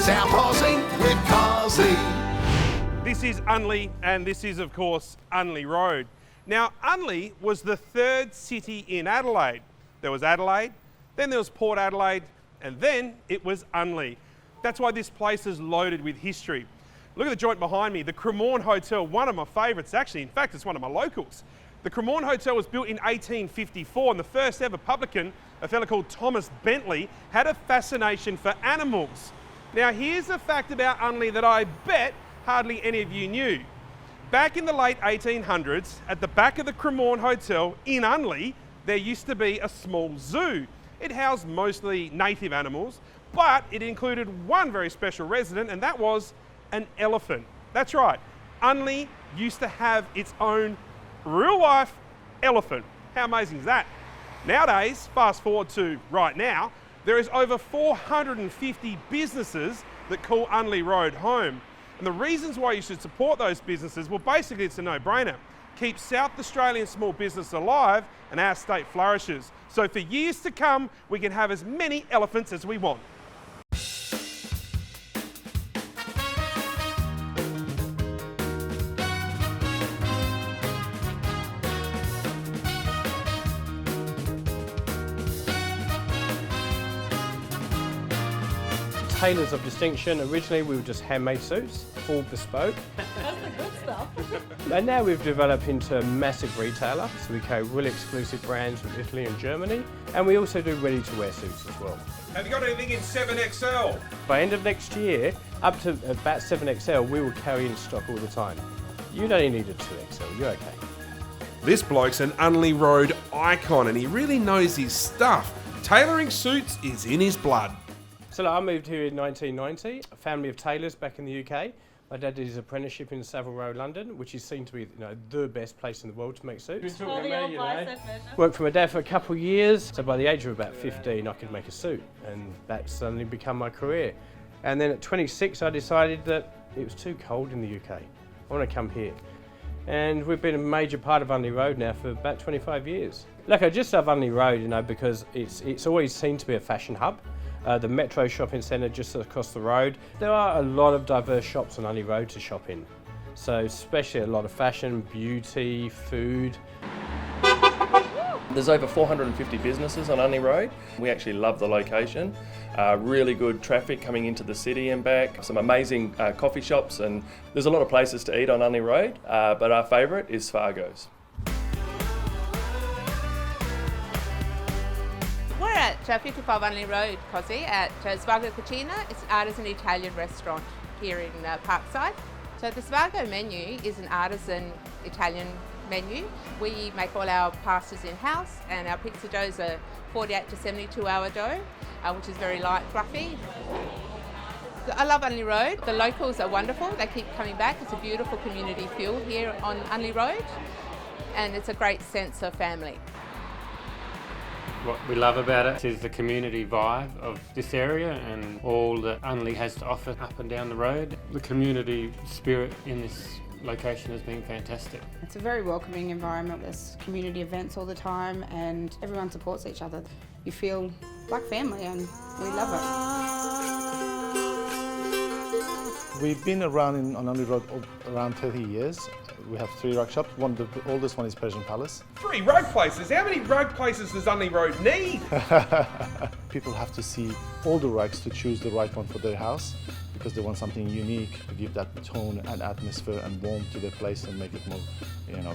South Aussie with Cosi. This is Unley, and this is, of course, Unley Road. Now, Unley was the third city in Adelaide. There was Adelaide, then there was Port Adelaide, and then it was Unley. That's why this place is loaded with history. Look at the joint behind me, the Cremorne Hotel, one of my favourites actually. In fact, it's one of my locals. The Cremorne Hotel was built in 1854, and the first ever publican, a fellow called Thomas Bentley, had a fascination for animals. Now, here's a fact about Unley that I bet hardly any of you knew. Back in the late 1800s, at the back of the Cremorne Hotel in Unley, there used to be a small zoo. It housed mostly native animals, but it included one very special resident, and that was an elephant. That's right, Unley used to have its own real-life elephant. How amazing is that? Nowadays, fast forward to right now, there is over 450 businesses that call Unley Road home. And the reasons why you should support those businesses, well, basically it's a no-brainer. Keep South Australian small business alive and our state flourishes. So for years to come, we can have as many elephants as we want. Tailors of distinction. Originally we were just handmade suits, full bespoke. That's the good stuff. And now we've developed into a massive retailer. So we carry really exclusive brands from Italy and Germany. And we also do ready-to-wear suits as well. Have you got anything in 7XL? By end of next year, up to about 7XL, we will carry in stock all the time. You'd only need a 2XL, you're okay. This bloke's an Unley Road icon and he really knows his stuff. Tailoring suits is in his blood. So I moved here in 1990, a family of tailors back in the UK. My dad did his apprenticeship in Savile Row, London, which is seen to be the best place in the world to make suits. Worked for my dad for a couple of years, so by the age of about 15 I could make a suit, and that suddenly became my career. And then at 26 I decided that it was too cold in the UK. I want to come here. And we've been a major part of Unley Road now for about 25 years. Look, I just love Unley Road, because it's always seen to be a fashion hub. The Metro shopping centre just across the road. There are a lot of diverse shops on Unley Road to shop in. So especially a lot of fashion, beauty, food. There's over 450 businesses on Unley Road. We actually love the location. Really good traffic coming into the city and back. Some amazing coffee shops, and there's a lot of places to eat on Unley Road, but our favourite is Fargo's. We're at 55 Unley Road, Cosi, at Svago Cucina. It's an artisan Italian restaurant here in Parkside. So the Svago menu is an artisan Italian menu. We make all our pastas in-house, and our pizza doughs are 48 to 72 hour dough, which is very light, fluffy. I love Unley Road. The locals are wonderful. They keep coming back. It's a beautiful community feel here on Unley Road, and it's a great sense of family. What we love about it is the community vibe of this area and all that Unley has to offer up and down the road. The community spirit in this location has been fantastic. It's a very welcoming environment. There's community events all the time and everyone supports each other. You feel like family and we love it. We've been around on Unley Road around 30 years. We have 3 rug shops. The oldest one is Persian Palace. 3 rug places? How many rug places does Unley Road need? People have to see all the rugs to choose the right one for their house because they want something unique to give that tone and atmosphere and warmth to their place and make it more,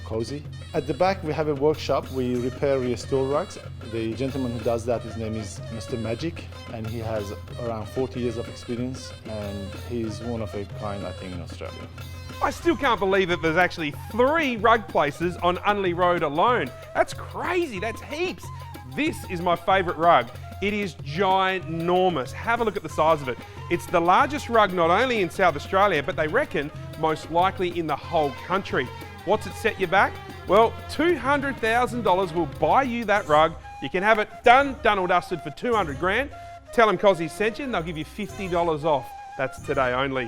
cozy. At the back, we have a workshop. We repair, restore rugs. The gentleman who does that, his name is Mr. Magic, and he has around 40 years of experience, and he's one of a kind, I think, in Australia. I still can't believe that there's actually 3 rug places on Unley Road alone. That's crazy, that's heaps. This is my favourite rug. It is ginormous. Have a look at the size of it. It's the largest rug not only in South Australia, but they reckon most likely in the whole country. What's it set you back? Well, $200,000 will buy you that rug. You can have it done or dusted for 200 grand. Tell them Cosi sent you and they'll give you $50 off. That's today only.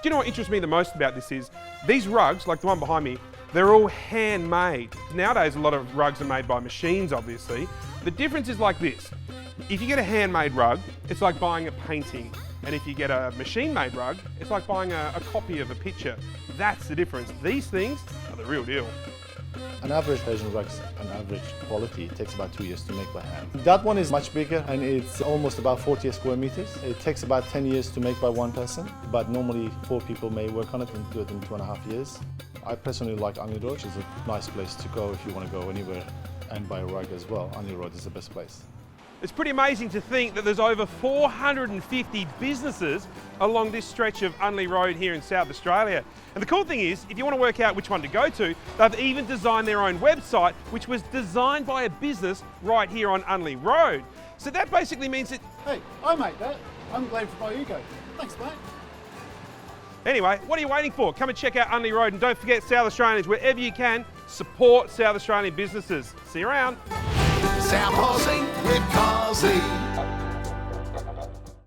Do you know what interests me the most about this is, these rugs, like the one behind me, they're all handmade. Nowadays, a lot of rugs are made by machines, obviously. The difference is like this. If you get a handmade rug, it's like buying a painting. And if you get a machine-made rug, it's like buying a copy of a picture. That's the difference. These things are the real deal. An average Persian rug, an average quality, takes about 2 years to make by hand. That one is much bigger and it's almost about 40 square meters. It takes about 10 years to make by one person, but normally 4 people may work on it and do it in 2.5 years. I personally like Unley Road. It's a nice place to go if you want to go anywhere and buy a rug as well. Unley Road is the best place. It's pretty amazing to think that there's over 450 businesses along this stretch of Unley Road here in South Australia. And the cool thing is, if you want to work out which one to go to, they've even designed their own website, which was designed by a business right here on Unley Road. So that basically means that... Hey, I made that. I'm glad for my ego. Thanks, mate. Anyway, what are you waiting for? Come and check out Unley Road, and don't forget, South Australians, wherever you can, support South Australian businesses. See you around. South Aussie with Cosi.